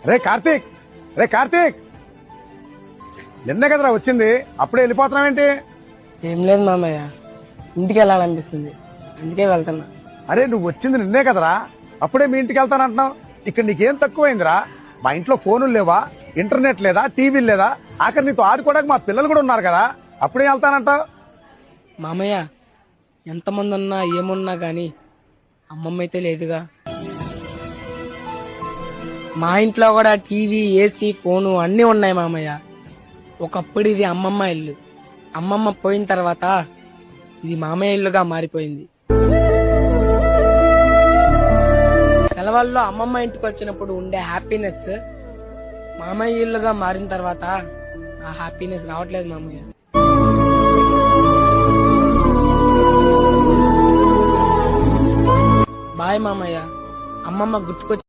రే కార్తీక్, రే కార్తీక్, నిన్నే కదరా వచ్చింది, అప్పుడే వెళ్ళిపోతున్నావేంటి? ఏం లేదు మామయ్య, ఇంటికి వెళ్ళాలనిపిస్తుంది, అందుకే వెళ్తున్నా. అరే నువ్వు వచ్చింది నిన్నే కదరా, అప్పుడే మీ ఇంటికి వెళ్తానంటున్నావు. ఇక్కడ నీకేం తక్కువైందిరా? మా ఇంట్లో ఫోనులు లేవా, ఇంటర్నెట్ లేదా, టీవీ లేదా, ఆఖరి నీతో ఆడుకోవడానికి మా పిల్లలు కూడా ఉన్నారు కదా, అప్పుడే వెళ్తానంటావు. మామయ్య, ఎంతమంది ఉన్నా ఏమున్నా గాని అమ్మమ్మ అయితే లేదుగా. మా ఇంట్లో కూడా టీవీ, ఏసీ, ఫోను అన్నీ ఉన్నాయి మామయ్య. ఒకప్పుడు ఇది అమ్మమ్మ ఇల్లు, అమ్మమ్మ పోయిన తర్వాత ఇది మామయ్య ఇల్లుగా మారిపోయింది. సెలవుల్లో అమ్మమ్మ ఇంటికి వచ్చినప్పుడు ఉండే హ్యాపీనెస్ మామయ్య ఇల్లుగా మారిన తర్వాత ఆ హ్యాపీనెస్ రావట్లేదు మామయ్య. బాయ్ మామయ్య, అమ్మమ్మ గుర్తుకొచ్చి